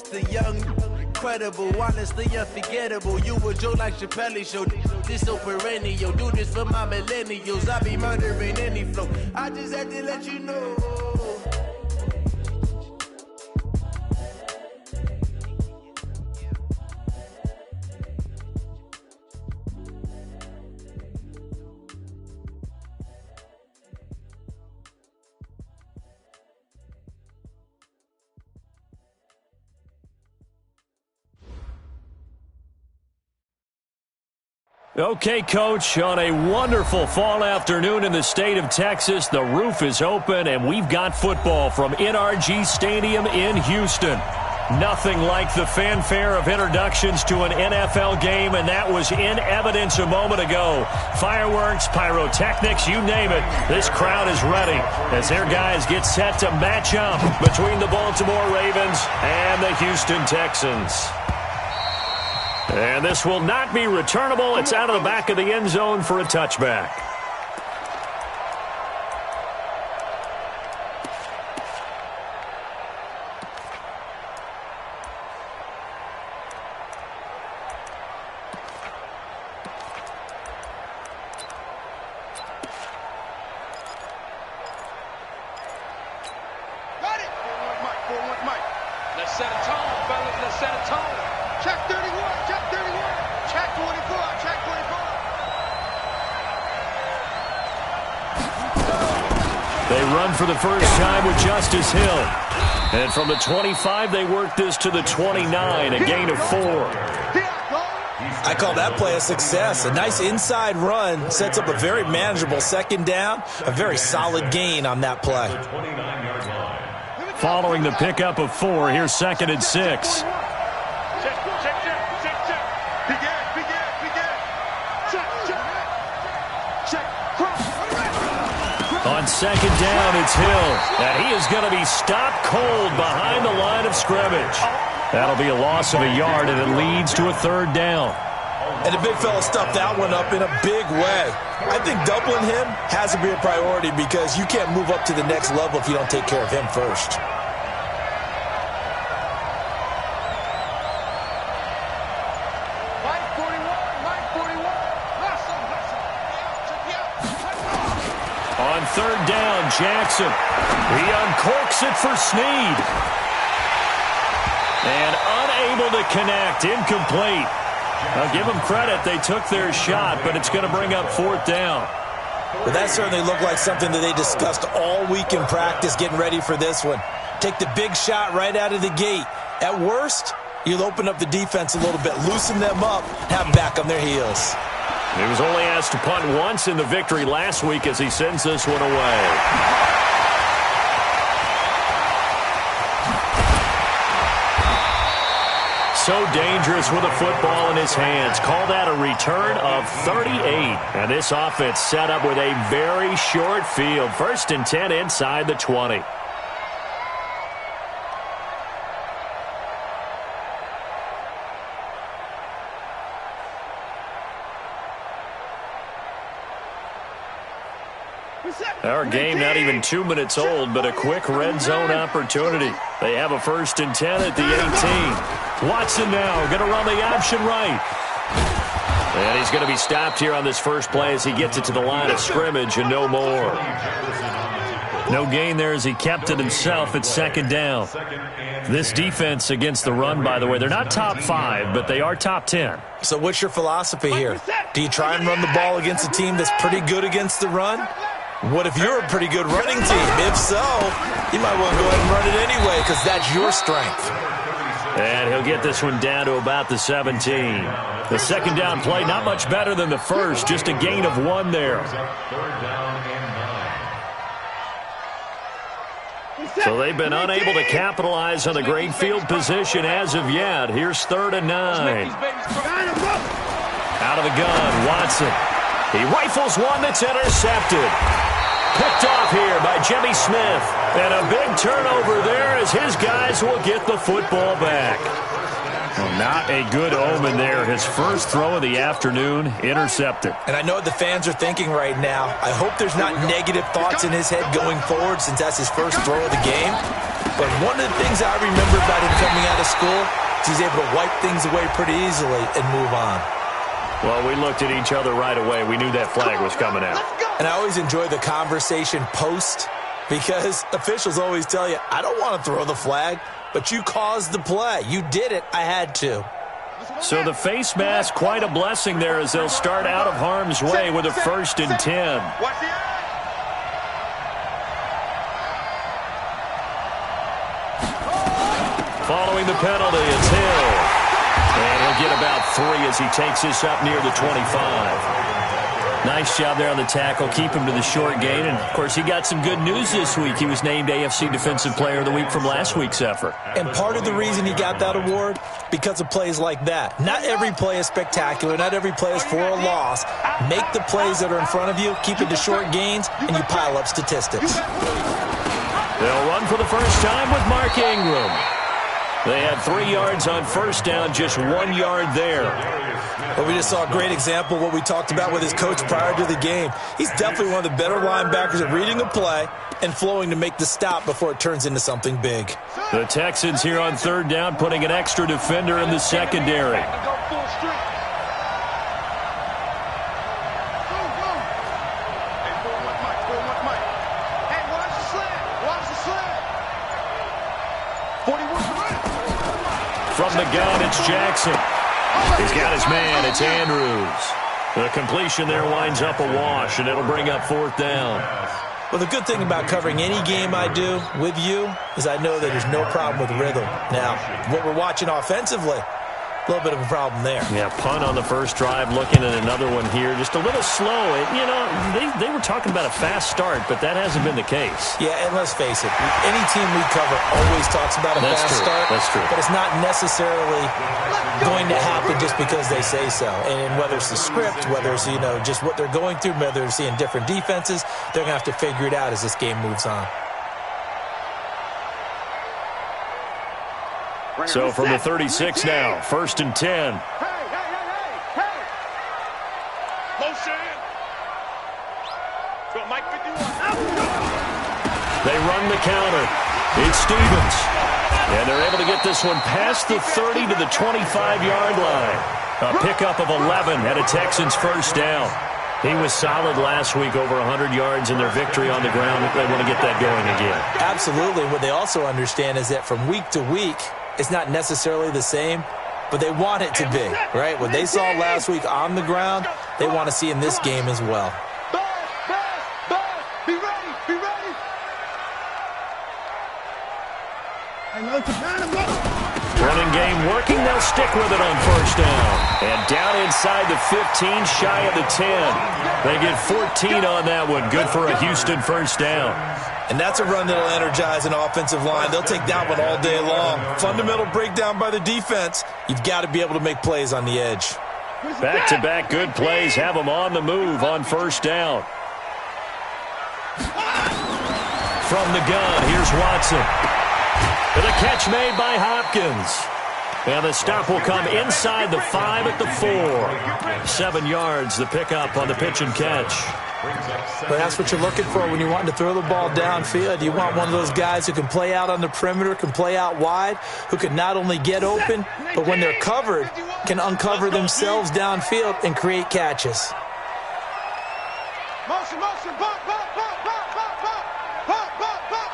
the young, incredible, honestly unforgettable. You a Joe like Chappelle show. This so perennial. Do this for my millennials. I be murdering any flow. I just had to let you know. Okay, Coach, on a wonderful fall afternoon in the state of Texas, the roof is open, and we've got football from NRG Stadium in Houston. Nothing like the fanfare of introductions to an NFL game, and that was in evidence a moment ago. Fireworks, pyrotechnics, you name it. This crowd is ready as their guys get set to match up between the Baltimore Ravens and the Houston Texans. And this will not be returnable. It's out of the back of the end zone for a touchback. Got it! Forward, Mike. Let's set a tone, fellas. Let's set a tone. Check 31, check 31, check 24, check 24. They run for the first time with Justice Hill. And from the 25, they work this to the 29, a gain of 4. I call that play a success. A nice inside run sets up a very manageable second down, a very solid gain on that play. Following the pickup of 4, here's 2nd and 6. On 2nd down, it's Hill. And he is going to be stopped cold behind the line of scrimmage. That'll be a loss of a yard, and it leads to a 3rd down. And the big fella stuffed that one up in a big way. I think doubling him has to be a priority because you can't move up to the next level if you don't take care of him first. On 3rd down, Jackson. He uncorks it for Snead. And unable to connect, incomplete. I'll give them credit. They took their shot, but it's going to bring up 4th down. But that certainly looked like something that they discussed all week in practice getting ready for this one. Take the big shot right out of the gate. At worst, you'll open up the defense a little bit, loosen them up, have them back on their heels. He was only asked to punt once in the victory last week as he sends this one away. So dangerous with a football in his hands. Call that a return of 38. And this offense set up with a very short field. 1st and 10 inside the 20. Our game not even 2 minutes old, but a quick red zone opportunity. They have a 1st and 10 at the 18. Watson now going to run the option right. And he's going to be stopped here on this first play as he gets it to the line of scrimmage and no more. No gain there as he kept it himself at 2nd down. This defense against the run, by the way, they're not top 5, but they are top 10. So what's your philosophy here? Do you try and run the ball against a team that's pretty good against the run? What if you're a pretty good running team? If so, you might want to go ahead and run it anyway because that's your strength. And he'll get this one down to about the 17. The 2nd down play, not much better than the first, just a gain of 1 there. So they've been unable to capitalize on a great field position as of yet. Here's 3rd and 9. Out of the gun, Watson. He rifles one that's intercepted. Picked off here by Jimmy Smith. And a big turnover there as his guys will get the football back. Well, not a good omen there. His first throw of the afternoon, intercepted. And I know what the fans are thinking right now. I hope there's not negative thoughts in his head going forward since that's his first throw of the game. But one of the things I remember about him coming out of school is he's able to wipe things away pretty easily and move on. Well, we looked at each other right away. We knew that flag was coming out. And I always enjoy the conversation post because officials always tell you, I don't want to throw the flag, but you caused the play. You did it. I had to. So the face mask, quite a blessing there as they'll start out of harm's way with a 1st and 10. Following the penalty, it's Hill. And he'll get about 3 as he takes this up near the 25. Nice job there on the tackle. Keep him to the short gain. And, of course, he got some good news this week. He was named AFC Defensive Player of the Week from last week's effort. And part of the reason he got that award, because of plays like that. Not every play is spectacular. Not every play is for a loss. Make the plays that are in front of you, keep it to short gains, and you pile up statistics. They'll run for the first time with Mark Ingram. They had 3 yards on 1st down, just 1 yard there. Well, we just saw a great example of what we talked about with his coach prior to the game. He's definitely one of the better linebackers at reading a play and flowing to make the stop before it turns into something big. The Texans here on 3rd down, putting an extra defender in the secondary. From the gun, it's Jackson. He's got his man. It's Andrews. The completion there winds up a wash, and it'll bring up 4th down. Well, the good thing about covering any game I do with you is I know that there's no problem with rhythm. Now, what we're watching offensively, a little bit of a problem there. Yeah, punt on the first drive, looking at another one here. Just a little slow. You know, they were talking about a fast start, but that hasn't been the case. Yeah, and let's face it, any team we cover always talks about a fast start. That's true. But it's not necessarily going to happen just because they say so. And whether it's the script, whether it's, you know, just what they're going through, whether they're seeing different defenses, they're going to have to figure it out as this game moves on. So from the 36 now, 1st and 10. They run the counter. It's Stevens. And they're able to get this one past the 30 to the 25-yard line. A pickup of 11 at a Texans 1st down. He was solid last week, over 100 yards in their victory on the ground. They want to get that going again. Absolutely. What they also understand is that from week to week, it's not necessarily the same, but they want it to be, right? What they saw last week on the ground, they want to see in this game as well. Be ready, be ready. Running game working. They'll stick with it on 1st down. And down inside the 15, shy of the 10. They get 14 on that one. Good for a Houston 1st down. And that's a run that'll energize an offensive line. They'll take that one all day long. Fundamental breakdown by the defense. You've got to be able to make plays on the edge. Back-to-back good plays have them on the move on 1st down. From the gun, here's Watson. And a catch made by Hopkins. And the stop will come inside the 5 at the 4. 7 yards, the pickup on the pitch and catch. But that's what you're looking for when you're wanting to throw the ball downfield. You want one of those guys who can play out on the perimeter, can play out wide, who can not only get open, but when they're covered, can uncover themselves downfield and create catches. Motion, motion, pop, pop, pop, pop, pop, pop, pop, pop, pop.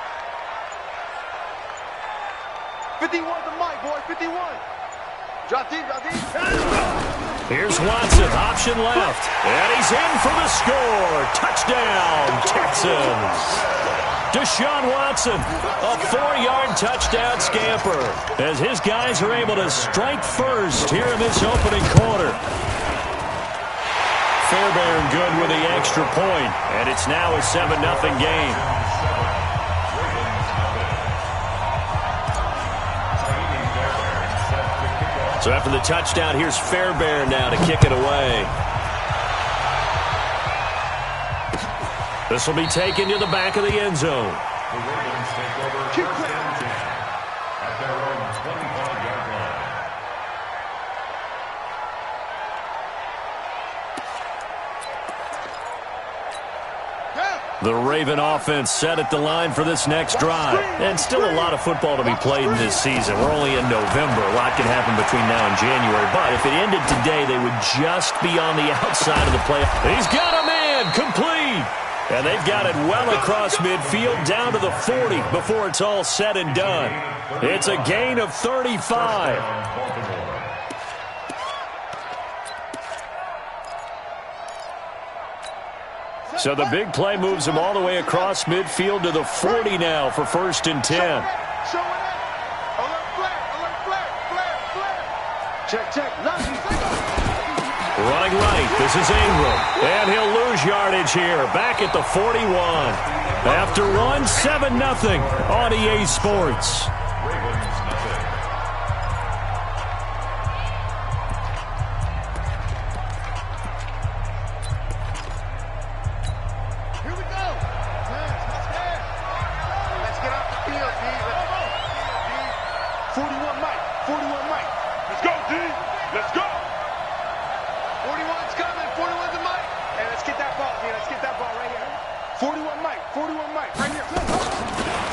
51 the mic, boy, 51. Drop deep, drop deep. Here's Watson, option left. And he's in for the score. Touchdown, Texans. Deshaun Watson, a 4-yard touchdown scamper, as his guys are able to strike first here in this opening quarter. Fairbairn good with the extra point, and it's now a 7-0 game. So after the touchdown, here's Fairbairn now to kick it away. This will be taken to the back of the end zone. The Ravens take over at their own 25-yard line. The Raven offense set at the line for this next drive. And still a lot of football to be played in this season. We're only in November. A lot can happen between now and January. But if it ended today, they would just be on the outside of the playoff. He's got a man complete. And they've got it well across midfield down to the 40 before it's all said and done. It's a gain of 35. So the big play moves him all the way across midfield to the 40 now for 1st and 10. Running right, this is Ingram. And he'll lose yardage here, back at the 41. After one, 7-0 on EA Sports.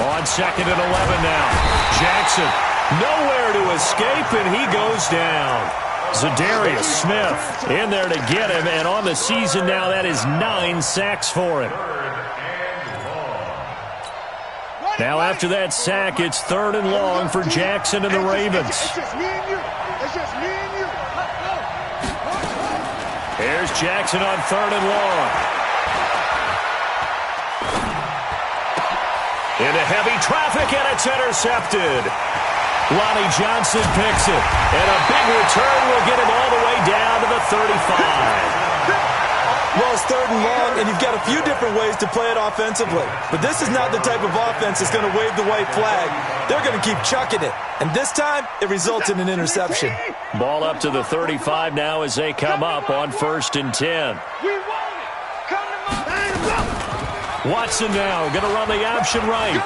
On 2nd and 11 now. Jackson, nowhere to escape, and he goes down. Zadarius Smith in there to get him, and on the season now, that is 9 sacks for him. Now after that sack, it's 3rd and long for Jackson and the Ravens. It's just me and you. It's just me and you. Here's Jackson on 3rd and long. Into heavy traffic, and it's intercepted. Lonnie Johnson picks it, and a big return will get him all the way down to the 35. Well, it's 3rd and long, and you've got a few different ways to play it offensively. But this is not the type of offense that's going to wave the white flag. They're going to keep chucking it. And this time, it results in an interception. Ball up to the 35 now as they come up on 1st and 10. We want it. Come to my Watson now going to run the option right.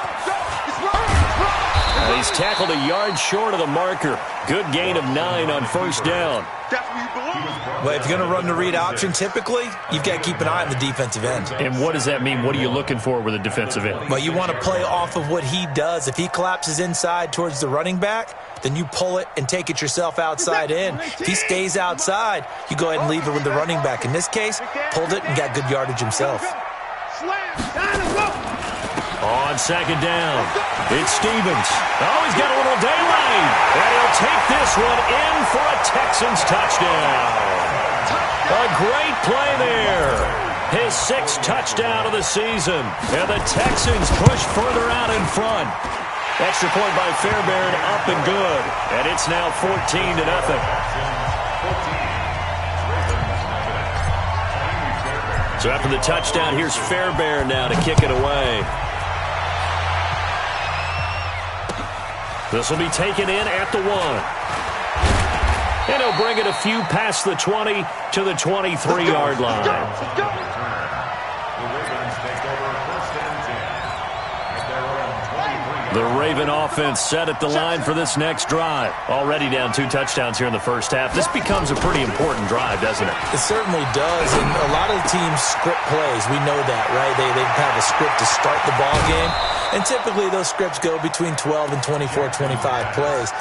He's tackled a yard short of the marker. Good gain of 9 on 1st down. That's where you belong. Well, if you're going to run the read option, typically, you've got to keep an eye on the defensive end. And what does that mean? What are you looking for with a defensive end? Well, you want to play off of what he does. If he collapses inside towards the running back, then you pull it and take it yourself outside in. If he stays outside, you go ahead and leave it with the running back. In this case, pulled it and got good yardage himself. On 2nd down, it's Stevens. Oh, he's got a little daylight. And he'll take this one in for a Texans touchdown. A great play there. His 6th touchdown of the season. And the Texans push further out in front. Extra point by Fairbairn, up and good. And it's now 14-0. So after the touchdown, here's Fairbairn now to kick it away. This will be taken in at the 1. And he'll bring it a few past the 20 to the 23-yard line. The Raven offense set at the line for this next drive. Already down 2 touchdowns here in the first half. This becomes a pretty important drive, doesn't it? It certainly does, and a lot of teams script plays. We know that, right? They have a script to start the ball game, and typically those scripts go between 12 and 24, 25 plays.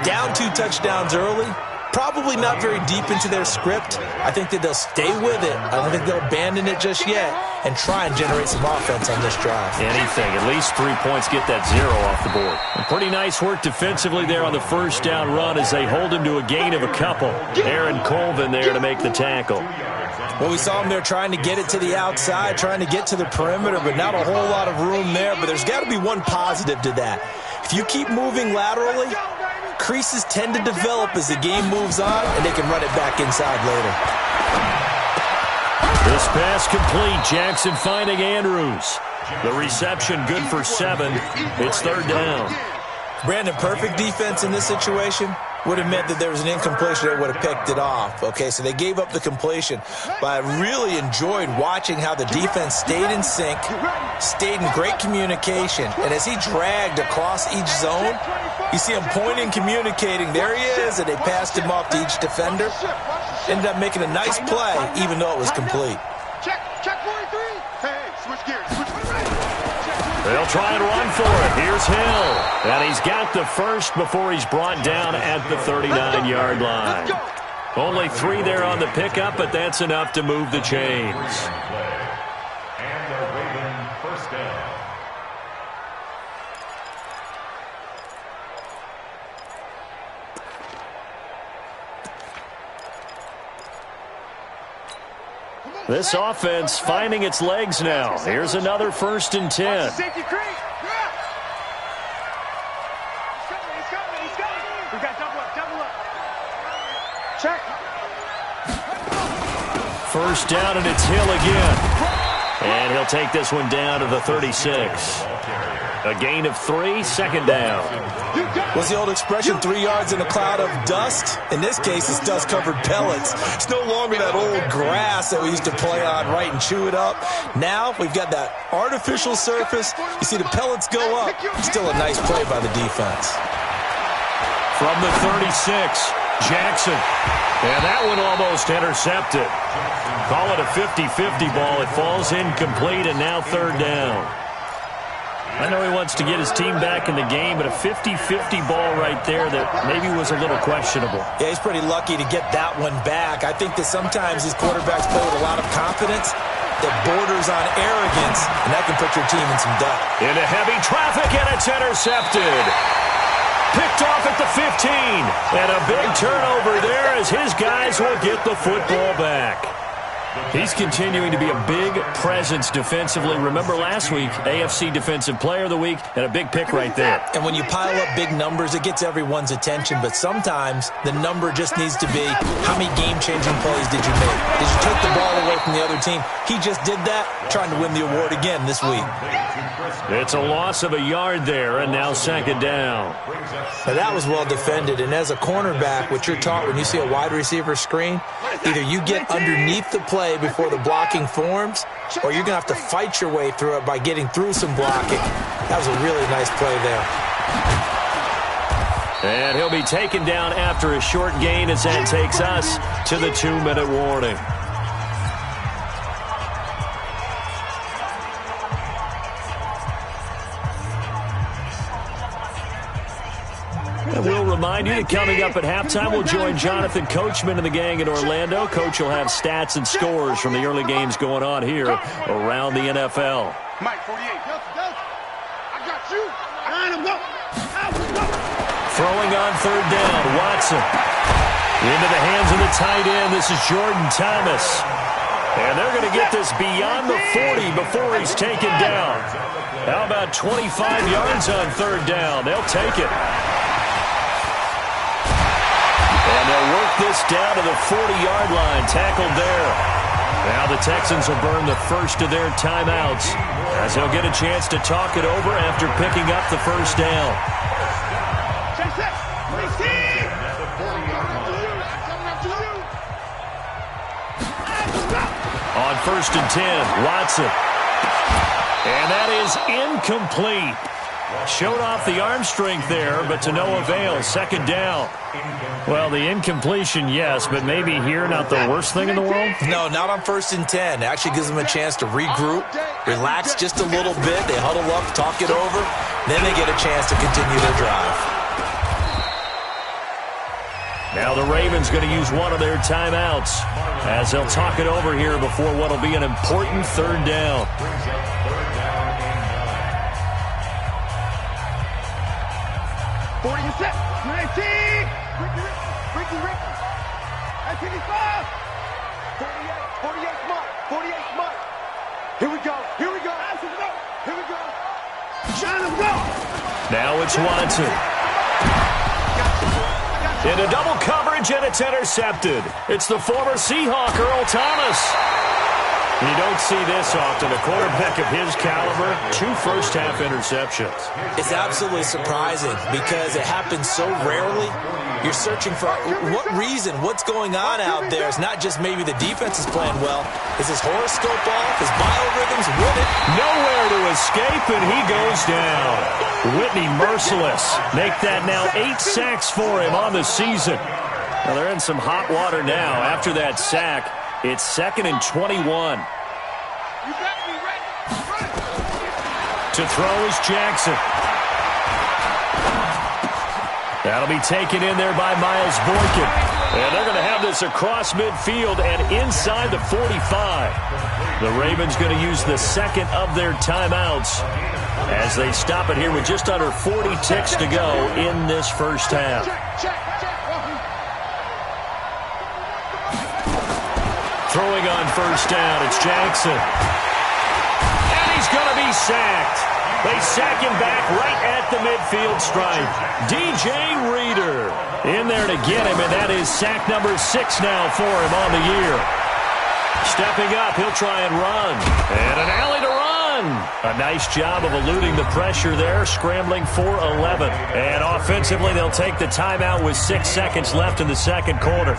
Down 2 touchdowns early, probably not very deep into their script. I think that they'll stay with it. I don't think they'll abandon it just yet and try and generate some offense on this drive. Anything. At least 3 points, get that 0 off the board. And pretty nice work defensively there on the 1st down run as they hold him to a gain of a couple. Aaron Colvin there to make the tackle. Well, we saw him there trying to get it to the outside, trying to get to the perimeter, but not a whole lot of room there. But there's got to be one positive to that. If you keep moving laterally, creases tend to develop as the game moves on, and they can run it back inside later. This pass complete. Jackson finding Andrews. The reception good for 7. It's 3rd down. Brandon, perfect defense in this situation would have meant that there was an incompletion that would have picked it off. Okay, so they gave up the completion. But I really enjoyed watching how the defense stayed in sync, stayed in great communication. And as he dragged across each zone, you see him pointing, communicating. There he is, and they passed him off to each defender. Ended up making a nice play, even though it was complete. Check 43. Hey, Switch gears. They'll try and run for it. Here's Hill. And he's got the first before he's brought down at the 39-yard line. Only 3 there on the pickup, but that's enough to move the chains. And the Raven first down. This offense finding its legs now. Here's another 1st and 10. Safety creep. He's coming. We got double up. Check. 1st down, and it's Hill again. And he'll take this one down to the 36. A gain of 3, 2nd down. What's the old expression, 3 yards in a cloud of dust? In this case, it's dust-covered pellets. It's no longer that old grass that we used to play on, right, and chew it up. Now we've got that artificial surface. You see the pellets go up. Still a nice play by the defense. From the 36, Jackson. And that one almost intercepted. Call it a 50-50 ball. It falls incomplete, and now 3rd down. I know he wants to get his team back in the game, but a 50-50 ball right there that maybe was a little questionable. Yeah, he's pretty lucky to get that one back. I think that sometimes these quarterbacks play with a lot of confidence that borders on arrogance, and that can put your team in some doubt. Into heavy traffic, and it's intercepted. Picked off at the 15. And a big turnover there as his guys will get the football back. He's continuing to be a big presence defensively. Remember last week, AFC Defensive Player of the Week, and a big pick right there. And when you pile up big numbers, it gets everyone's attention. But sometimes the number just needs to be, how many game-changing plays did you make? Did you take the ball away from the other team? He just did that, trying to win the award again this week. It's a loss of a yard there, and now 2nd down. Now that was well defended, and as a cornerback, what you're taught when you see a wide receiver screen, either you get underneath the play before the blocking forms, or you're going to have to fight your way through it by getting through some blocking. That was a really nice play there. And he'll be taken down after a short gain as that takes us to the 2-minute warning. And we'll remind you that coming up at halftime, we'll join Jonathan Coachman and the gang in Orlando. Coach will have stats and scores from the early games going on here around the NFL. Mike, 48. I got you. Throwing on 3rd down, Watson. Into the hands of the tight end. This is Jordan Thomas. And they're going to get this beyond the 40 before he's taken down. How about 25 yards on 3rd down? They'll take it. And they'll work this down to the 40-yard line, tackled there. Now the Texans will burn the first of their timeouts as they'll get a chance to talk it over after picking up the 1st down. On 1st and 10, Watson. And that is incomplete. Showed off the arm strength there, but to no avail. 2nd down. Well, the incompletion, yes, but maybe here not the worst thing in the world? No, not on 1st and 10. It actually gives them a chance to regroup, relax just a little bit. They huddle up, talk it over. Then they get a chance to continue their drive. Now the Ravens going to use one of their timeouts as they'll talk it over here before what will be an important 3rd down. 40 set. 19. Ricky. 85. 48 smart. Here we go. Here we go. Shine him, go. Now it's Watson. Into double coverage, and it's intercepted. It's the former Seahawk, Earl Thomas. You don't see this often. A quarterback of his caliber, 2 first-half interceptions. It's absolutely surprising because it happens so rarely. You're searching for what reason, what's going on out there. It's not just maybe the defense is playing well. Is his horoscope off? His biorhythms with it? Nowhere to escape, and he goes down. Whitney merciless. Make that now 8 sacks for him on the season. Well, they're in some hot water now. After that sack, it's 2nd and 21. You better be ready. To throw is Jackson. That'll be taken in there by Miles Boykin. And they're going to have this across midfield and inside the 45. The Ravens going to use the second of their timeouts as they stop it here with just under 40 ticks to go in this first half. Throwing on first down, it's Jackson. And he's going to be sacked. They sack him back right at the midfield stripe. DJ Reader in there to get him, and that is sack number 6 now for him on the year. Stepping up, he'll try and run. And an alley to run. A nice job of eluding the pressure there, scrambling for 11. And offensively, they'll take the timeout with 6 seconds left in the second quarter.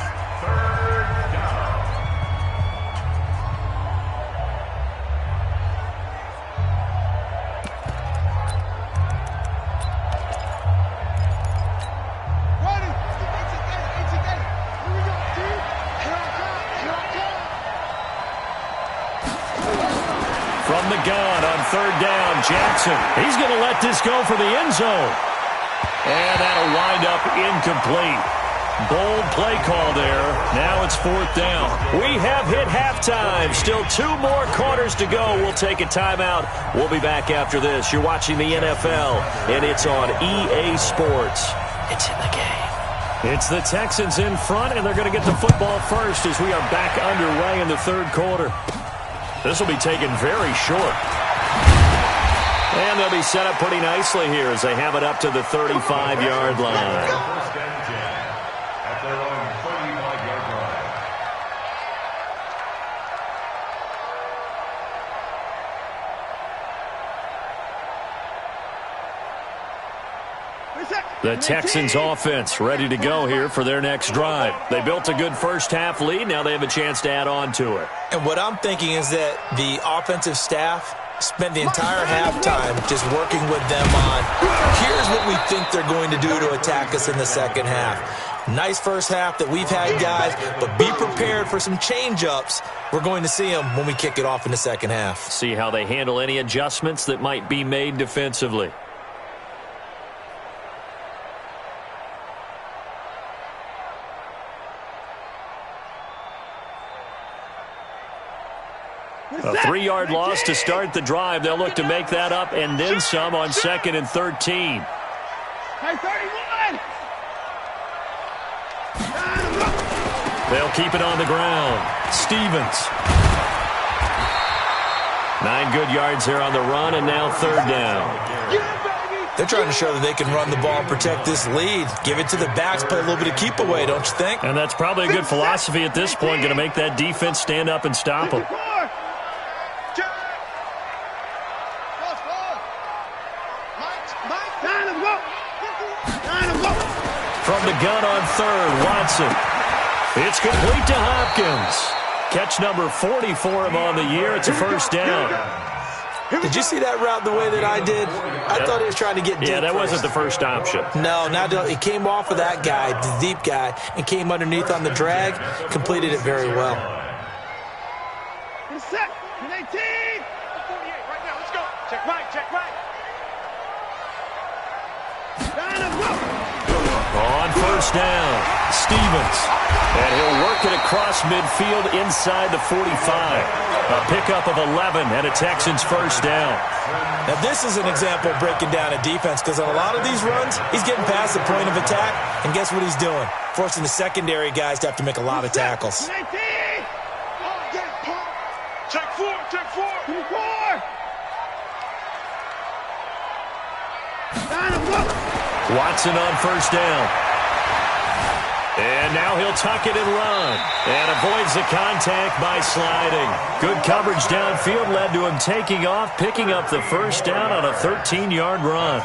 From the gun on third down, Jackson. He's going to let this go for the end zone. And that'll wind up incomplete. Bold play call there. Now it's fourth down. We have hit halftime. Still 2 more quarters to go. We'll take a timeout. We'll be back after this. You're watching the NFL, and it's on EA Sports. It's in the game. It's the Texans in front, and they're going to get the football first as we are back underway in the third quarter. This will be taken very short. And they'll be set up pretty nicely here as they have it up to the 35-yard line. First and 10 at their own 35-yard line. The Texans offense ready to go here for their next drive. They built a good first half lead. Now they have a chance to add on to it. And what I'm thinking is that the offensive staff spent the entire halftime just working with them on, here's what we think they're going to do to attack us in the second half. Nice first half that we've had, guys, but be prepared for some change-ups. We're going to see them when we kick it off in the second half. See how they handle any adjustments that might be made defensively. A 3-yard loss to start the drive. They'll look to make that up and then some on 2nd and 13. Hey, 31! They'll keep it on the ground. Stevens. 9 good yards there on the run, and now third down. They're trying to show that they can run the ball, protect this lead. Give it to the backs, play a little bit of keep away, don't you think? And that's probably a good philosophy at this point, going to make that defense stand up and stop them. From the gun on third, Watson. It's complete to Hopkins. Catch number 40 for him on the year. It's a first down. Did you see that route the way that I did? I thought he was trying to get deep. Yeah, that first. wasn't the first option. No, it came off of that guy, the deep guy, and came underneath on the drag. Completed it very well. Set. 18. 48 right now. Let's go. Check right. Check right. On first down, Stevens. And he'll work it across midfield inside the 45. A pickup of 11 and a Texans first down. Now this is an example of breaking down a defense, because on a lot of these runs, he's getting past the point of attack, and guess what he's doing? Forcing the secondary guys to have to make a lot of tackles. 19. Check 4. Check 4. 24. Watson on first down. And now he'll tuck it and run. And avoids the contact by sliding. Good coverage downfield led to him taking off, picking up the first down on a 13-yard run.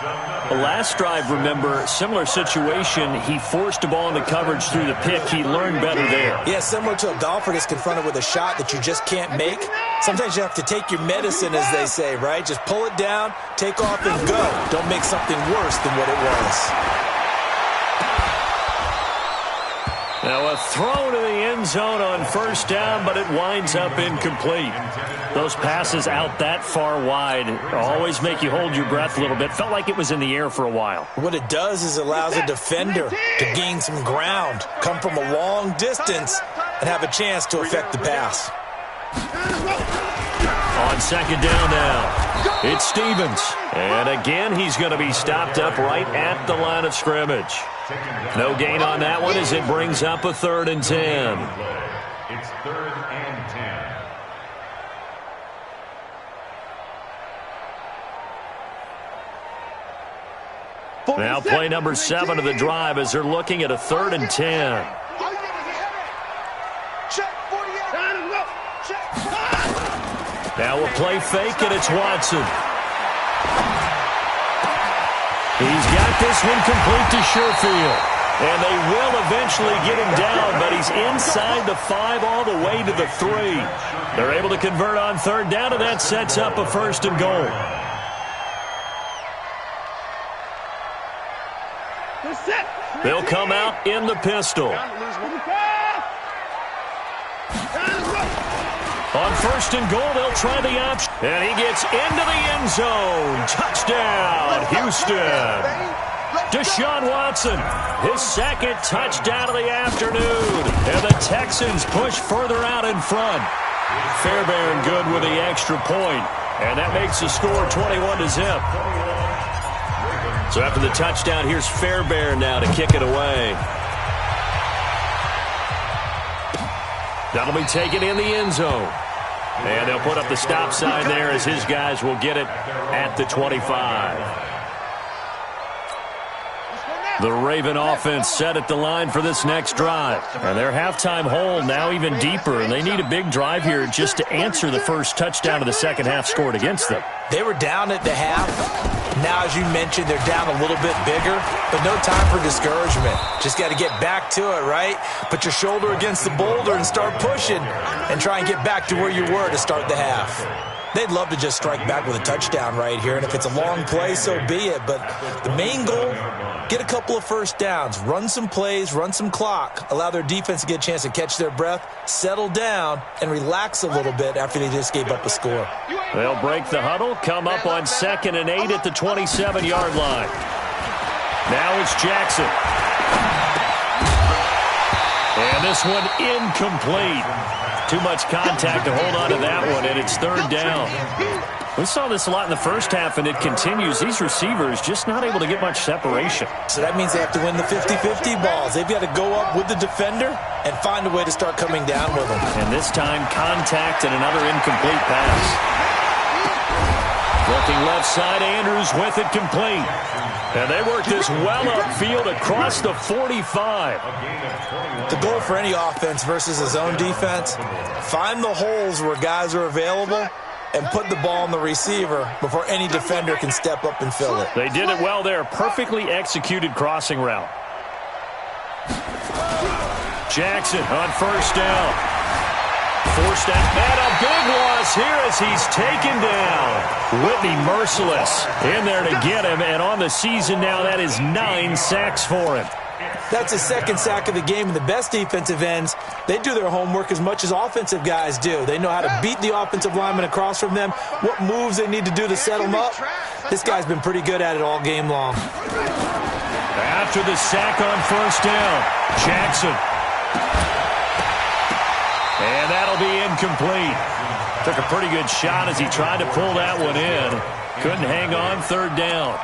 The last drive, remember, similar situation. He forced a ball into coverage through the pick. He learned better there. Yeah, similar to a golfer that's confronted with a shot that you just can't make. Sometimes you have to take your medicine, as they say, right? Just pull it down, take off, and go. Don't make something worse than what it was. Now a throw to the end zone on first down, but it winds up incomplete. Those passes out that far wide always make you hold your breath a little bit. Felt like it was in the air for a while. What it does is it allows a defender to gain some ground, come from a long distance, and have a chance to affect the pass. On second down now, it's Stevens. And again, he's going to be stopped up right at the line of scrimmage. No gain on that one as it brings up a 3rd and 10. It's 3rd and 10. Now play number 7 of the drive as they're looking at a 3rd and 10. Now we'll play fake, and it's Watson. He's got this one complete to Sherfield. And they will eventually get him down, but he's inside the 5 all the way to the 3. They're able to convert on 3rd down, and that sets up a 1st and goal. They'll come out in the pistol. On 1st and goal, they'll try the option. And he gets into the end zone. Touchdown, Houston. Deshaun Watson, his 2nd touchdown of the afternoon. And the Texans push further out in front. Fairbairn good with the extra point. And that makes the score 21-0. So after the touchdown, here's Fairbairn now to kick it away. That'll be taken in the end zone. And they'll put up the stop sign there as his guys will get it at the 25. The Raven offense set at the line for this next drive. And their halftime hole now even deeper, and they need a big drive here just to answer the first touchdown of the second half scored against them. They were down at the half. Now, as you mentioned, they're down a little bit bigger, but no time for discouragement. Just got to get back to it, right? Put your shoulder against the boulder and start pushing and try and get back to where you were to start the half. They'd love to just strike back with a touchdown right here, and if it's a long play, so be it. But the main goal, get a couple of first downs, run some plays, run some clock, allow their defense to get a chance to catch their breath, settle down, and relax a little bit after they just gave up a score. They'll break the huddle, come up on 2nd and 8 at the 27-yard line. Now it's Jackson. And this one incomplete. Too much contact to hold on to that one, and it's 3rd down. We saw this a lot in the first half, and it continues. These receivers just not able to get much separation. So that means they have to win the 50-50 balls. They've got to go up with the defender and find a way to start coming down with them. And this time, contact and another incomplete pass. Looking left side, Andrews with it complete. And they work this well upfield across the 45. The goal for any offense versus a zone defense, find the holes where guys are available and put the ball on the receiver before any defender can step up and fill it. They did it well there. Perfectly executed crossing route. Jackson on 1st down. Forced out, and a big loss here as he's taken down. Whitney merciless in there to get him, and on the season now, that is 9 sacks for him. That's his 2nd sack of the game, and the best defensive ends, they do their homework as much as offensive guys do. They know how to beat the offensive lineman across from them, what moves they need to do to set them up. This guy's been pretty good at it all game long. After the sack on 1st down, Jackson. And that'll be incomplete. Took a pretty good shot as he tried to pull that one in. Couldn't hang on 3rd down.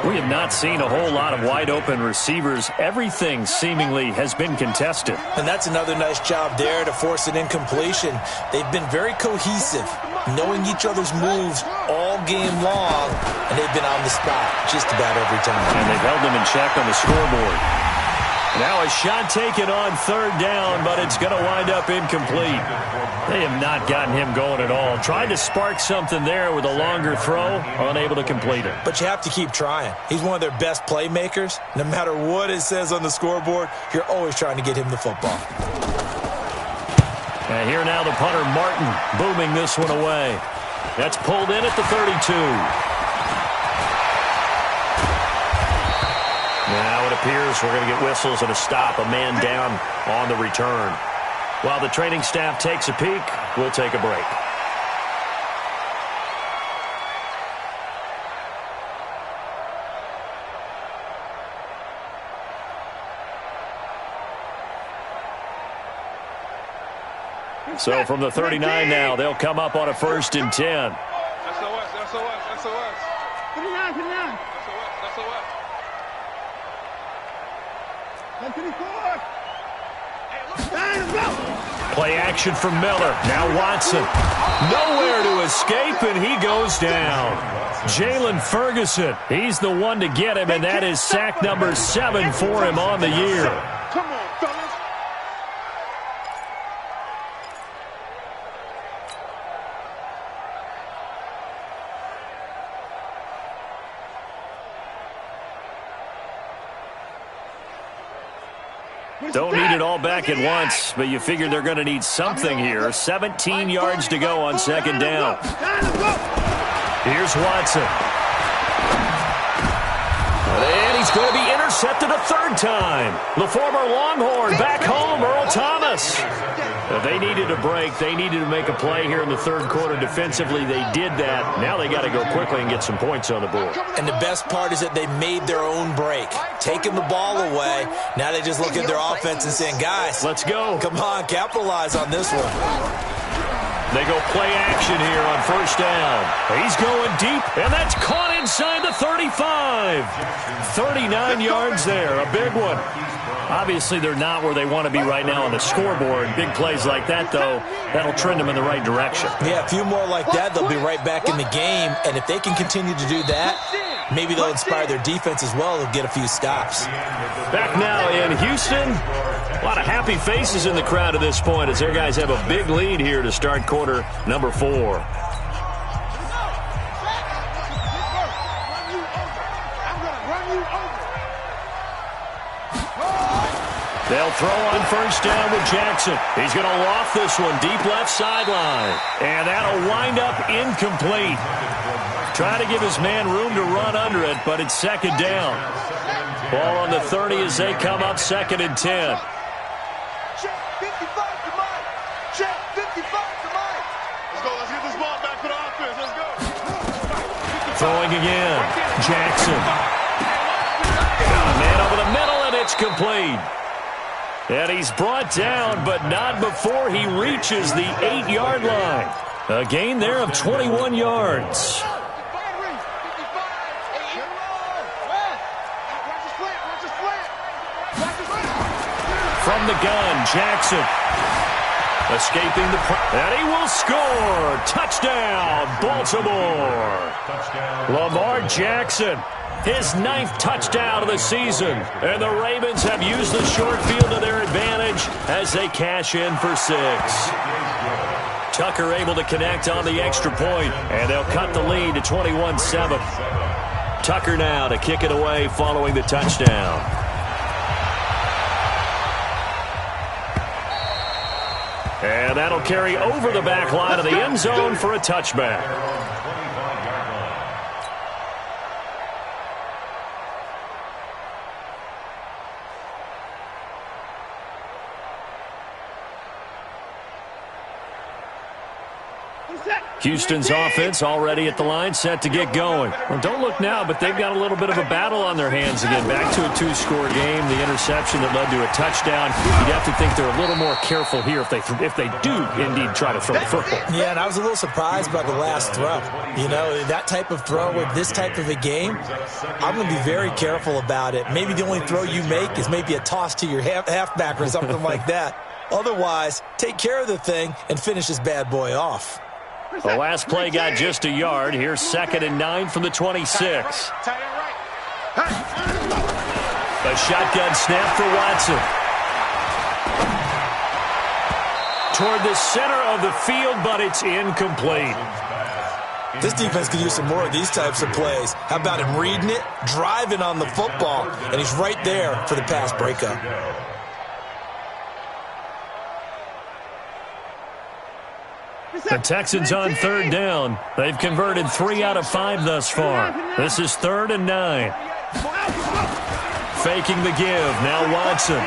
We have not seen a whole lot of wide-open receivers. Everything seemingly has been contested. And that's another nice job there to force an incompletion. They've been very cohesive, knowing each other's moves all game long, and they've been on the spot just about every time. And they've held them in check on the scoreboard. Now a shot taken on 3rd down, but it's going to wind up incomplete. They have not gotten him going at all. Tried to spark something there with a longer throw, unable to complete it. But you have to keep trying. He's one of their best playmakers. No matter what it says on the scoreboard, you're always trying to get him the football. And here now the punter, Martin, booming this one away. That's pulled in at the 32. Now it appears we're going to get whistles and a stop, a man down on the return. While the training staff takes a peek, we'll take a break. So from the 39 now, they'll come up on a 1st and 10. SOS. 59. Play action from Miller. Now Watson. Nowhere to escape, and he goes down. Jalen Ferguson, he's the one to get him, and that is sack number 7 for him on the year. Come on, fellas. Don't need it all back at once, but you figure they're going to need something here. 17 yards to go on 2nd down. Here's Watson. And he's going to be intercepted a 3rd time. The former Longhorn back home, Earl Thomas. If they needed a break, they needed to make a play here in the 3rd quarter defensively. They did that. Now they got to go quickly and get some points on the board. And the best part is that they made their own break. Taking the ball away. Now they just look at their offense and saying, guys, let's go. Come on, capitalize on this one. They go play action here on 1st down. He's going deep, and that's caught inside the 35. 39 yards there, a big one. Obviously, they're not where they want to be right now on the scoreboard. Big plays like that, though, that'll trend them in the right direction. Yeah, a few more like that, they'll be right back in the game. And if they can continue to do that, maybe they'll inspire their defense as well. They'll get a few stops. Back now in Houston. A lot of happy faces in the crowd at this point as their guys have a big lead here to start quarter number 4. They'll throw on 1st down with Jackson. He's going to loft this one deep left sideline. And that'll wind up incomplete. Trying to give his man room to run under it, but it's 2nd down. Ball on the 30 as they come up 2nd and 10. Check 55 to Mike. Check 55 to Mike. Let's get this ball back for the offense. Let's go. Throwing again. Jackson. Got a man over the middle, and it's complete. And he's brought down, but not before he reaches the 8-yard line. A gain there of 21 yards. From the gun, Jackson. Escaping the and he will score. Touchdown, Baltimore. Lamar Jackson, his 9th touchdown of the season. And the Ravens have used the short field to their advantage as they cash in for 6. Tucker able to connect on the extra point, and they'll cut the lead to 21-7. Tucker now to kick it away following the touchdown. And that'll carry over the back line of the end zone for a touchback. Houston's offense already at the line, set to get going. Well, don't look now, but they've got a little bit of a battle on their hands again. Back to a 2-score game, the interception that led to a touchdown. You'd have to think they're a little more careful here if they do indeed try to throw the football. Yeah, and I was a little surprised by the last throw. You know, that type of throw with this type of a game, I'm going to be very careful about it. Maybe the only throw you make is maybe a toss to your halfback or something like that. Otherwise, take care of the thing and finish this bad boy off. The last play got just a yard. Here's 2nd and 9 from the 26. A shotgun snap for Watson. Toward the center of the field, but it's incomplete. This defense could use some more of these types of plays. How about him reading it, driving on the football, and he's right there for the pass breakup. The Texans on 3rd down. They've converted 3 out of 5 thus far. This is 3rd and 9. Faking the give. Now Watson.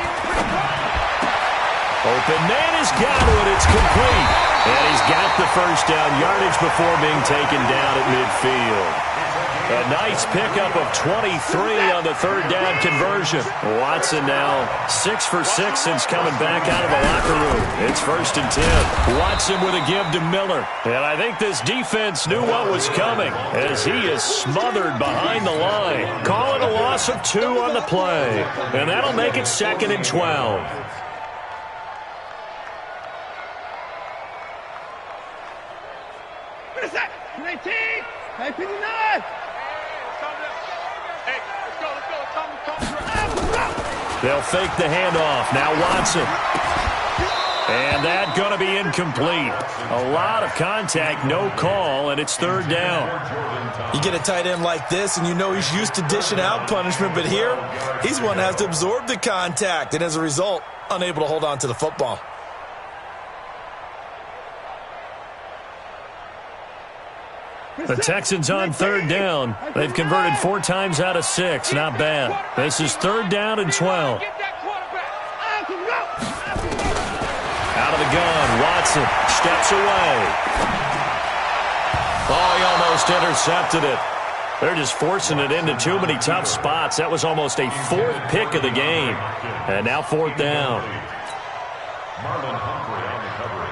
Open man has got it. It's complete. And he's got the 1st down yardage before being taken down at midfield. A nice pickup of 23 on the third down conversion. Watson now 6 for 6 since coming back out of the locker room. It's 1st and 10. Watson with a give to Miller. And I think this defense knew what was coming as he is smothered behind the line. Calling a loss of 2 on the play. And that'll make it 2nd and 12. What is that? 19! Hey, 59! They'll fake the handoff. Now Watson. And that's going to be incomplete. A lot of contact, no call, and it's 3rd down. You get a tight end like this, and you know he's used to dishing out punishment, but here, he's the one that has to absorb the contact, and as a result, unable to hold on to the football. The Texans on 3rd down. They've converted 4 times out of 6. Not bad. This is 3rd down and 12. Out of the gun, Watson steps away. Oh, he almost intercepted it. They're just forcing it into too many tough spots. That was almost a 4th pick of the game. And now 4th down. Marlon Humphrey on the coverage.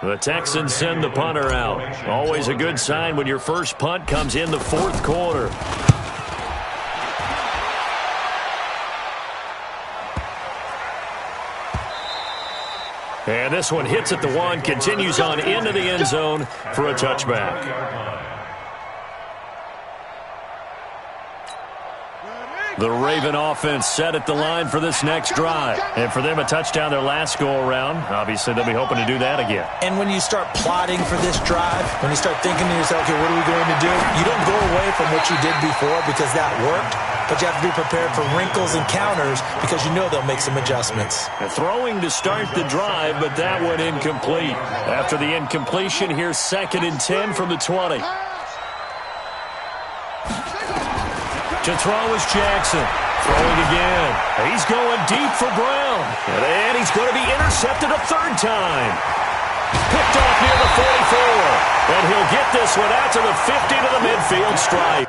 The Texans send the punter out. Always a good sign when your first punt comes in the 4th quarter. And this one hits at the 1, continues on into the end zone for a touchback. The Raven offense set at the line for this next drive. And for them, a touchdown their last go-around. Obviously, they'll be hoping to do that again. And when you start plotting for this drive, when you start thinking to yourself, okay, what are we going to do? You don't go away from what you did before because that worked. But you have to be prepared for wrinkles and counters because you know they'll make some adjustments. Throwing to start the drive, but that one incomplete. After the incompletion, here's 2nd and 10 from the 20. To throw is Jackson. Throwing again. He's going deep for Brown. And he's going to be intercepted a 3rd time. Picked off near the 44. And he'll get this one out to the 50 to the midfield stripe.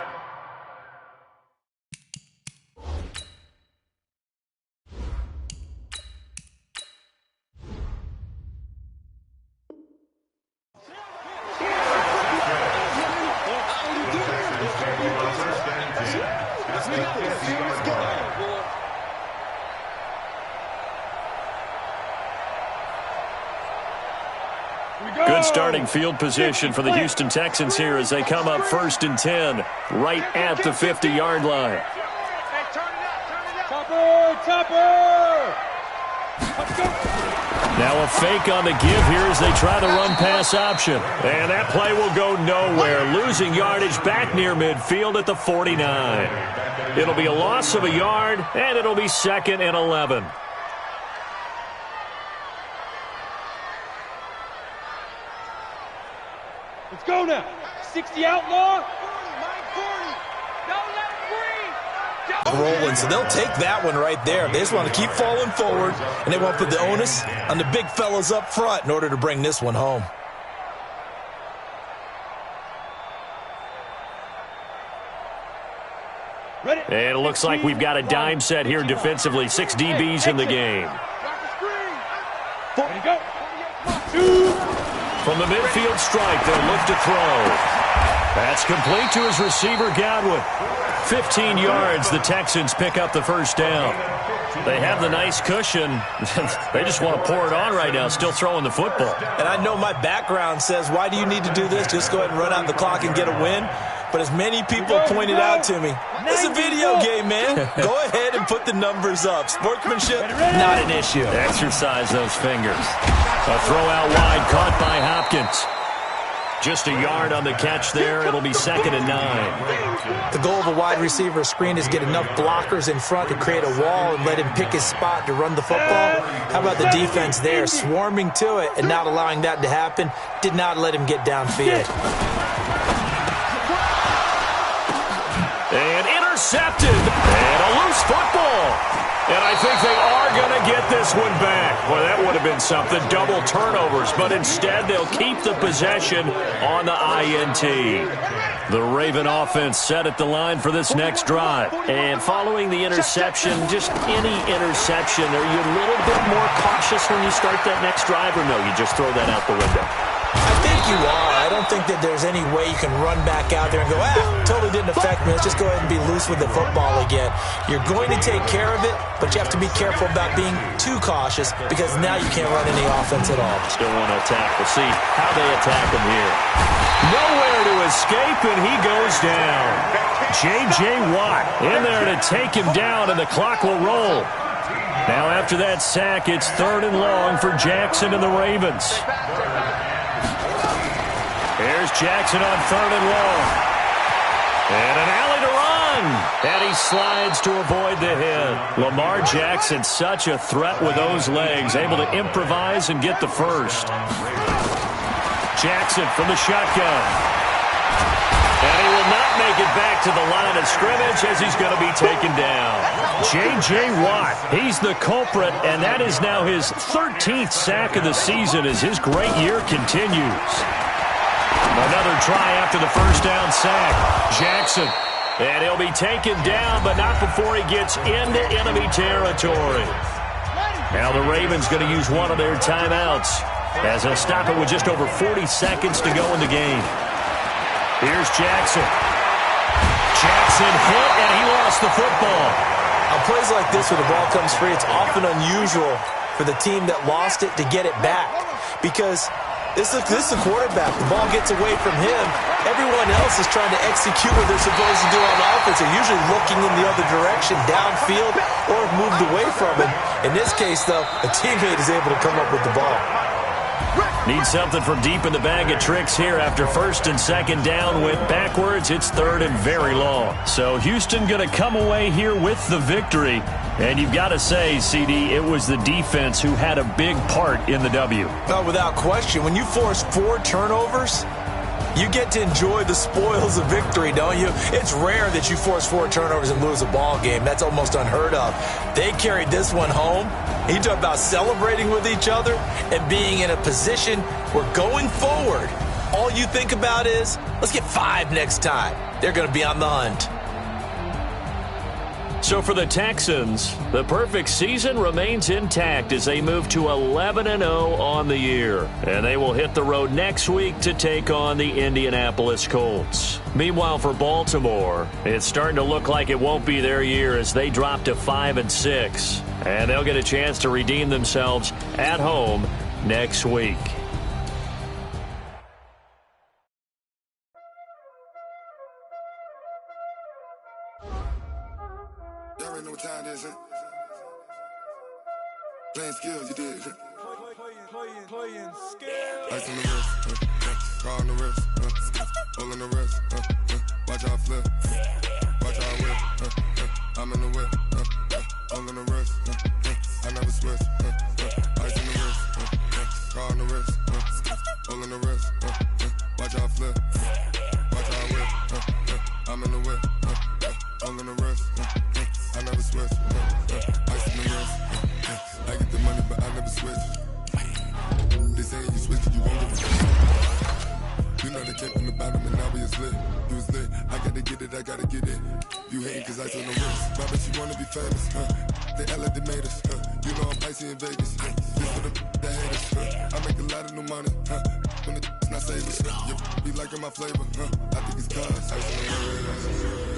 Good starting field position for the Houston Texans here as they come up 1st and 10, right at the 50-yard line. Now a fake on the give here as they try the run-pass option. And that play will go nowhere, losing yardage back near midfield at the 49. It'll be a loss of a yard, and it'll be 2nd and 11. Let's go now. 60 outlaw. 40, don't let it breathe. Rolling, so they'll take that one right there. They just want to keep falling forward, and they want to put the onus on the big fellas up front in order to bring this one home. Ready? And it looks like we've got a dime set here defensively. 6 DBs in the game. Ready, go. From the midfield strike, they'll look to throw. That's complete to his receiver, Godwin. 15 yards, the Texans pick up the 1st down. They have the nice cushion. They just want to pour it on right now, still throwing the football. And I know my background says, why do you need to do this? Just go ahead and run out the clock and get a win. But as many people pointed out to me, it's a video game, man. Go ahead and put the numbers up. Sportsmanship, not an issue. Exercise those fingers. A throw out wide, caught by Hopkins. Just a yard on the catch there. It'll be 2nd and 9. The goal of a wide receiver screen is get enough blockers in front to create a wall and let him pick his spot to run the football. How about the defense there, swarming to it and not allowing that to happen? Did not let him get downfield. And intercepted. And a loose football. And I think they are going to get this one back. Well, that would have been something, double turnovers. But instead, they'll keep the possession on the INT. The Raven offense set at the line for this next drive. And following the interception, just any interception, are you a little bit more cautious when you start that next drive, or no, you just throw that out the window? I think you are. I don't think that there's any way you can run back out there and go, totally didn't affect me. Let's just go ahead and be loose with the football again. You're going to take care of it, but you have to be careful about being too cautious because now you can't run any offense at all. Still want to attack. We'll see how they attack him here. Nowhere to escape, and he goes down. J.J. Watt in there to take him down, and the clock will roll. Now after that sack, it's 3rd and long for Jackson and the Ravens. Here's Jackson on 3rd and long. And an alley to run. And he slides to avoid the hit. Lamar Jackson, such a threat with those legs, able to improvise and get the first. Jackson from the shotgun. And he will not make it back to the line of scrimmage as he's going to be taken down. J.J. Watt, he's the culprit, and that is now his 13th sack of the season as his great year continues. Another try after the first down sack. Jackson. And he'll be taken down, but not before he gets into enemy territory. Now the Ravens going to use one of their timeouts as they'll stop it with just over 40 seconds to go in the game. Here's Jackson. Jackson hit, and he lost the football. On plays like this where the ball comes free, it's often unusual for the team that lost it to get it back because this is the quarterback. The ball gets away from him. Everyone else is trying to execute what they're supposed to do on offense. They're usually looking in the other direction, downfield, or moved away from it. In this case, though, a teammate is able to come up with the ball. Need something from deep in the bag of tricks here after 1st and 2nd down. Went backwards. It's 3rd and very long. So Houston going to come away here with the victory. And you've got to say, CD, it was the defense who had a big part in the W. No, without question. When you force 4 turnovers, you get to enjoy the spoils of victory, don't you? It's rare that you force 4 turnovers and lose a ball game. That's almost unheard of. They carried this one home. You talk about celebrating with each other and being in a position where going forward, all you think about is, let's get 5 next time. They're going to be on the hunt. So for the Texans, the perfect season remains intact as they move to 11-0 on the year. And they will hit the road next week to take on the Indianapolis Colts. Meanwhile, for Baltimore, it's starting to look like it won't be their year as they drop to 5-6. And they'll get a chance to redeem themselves at home next week. Y'all already know what time it is, huh? Playing skills, you did, huh? Playing skills. Ice on the wrist, car on the wrist, hole in the wrist, watch how I flip, watch how I whip, I'm in the whip, hole in the wrist, I never switch, ice on the wrist, car on the wrist, hole in the wrist, watch how I flip, watch how I whip, I'm in the whip, hole in the wrist, I never switch, ice in the wrist, I get the money but I never switch. They saying you switch it, you won't give a shit. You know they came from the bottom and now we is lit. You was lit, I gotta get it, I gotta get it. You hating cause ice on the wrist. Why bet you wanna be famous, They act like they made us, You know I'm icy in Vegas, This for the that hate us, I make a lot of new money, When it's not savers, You be liking my flavor, I think it's cause ice on the wrist.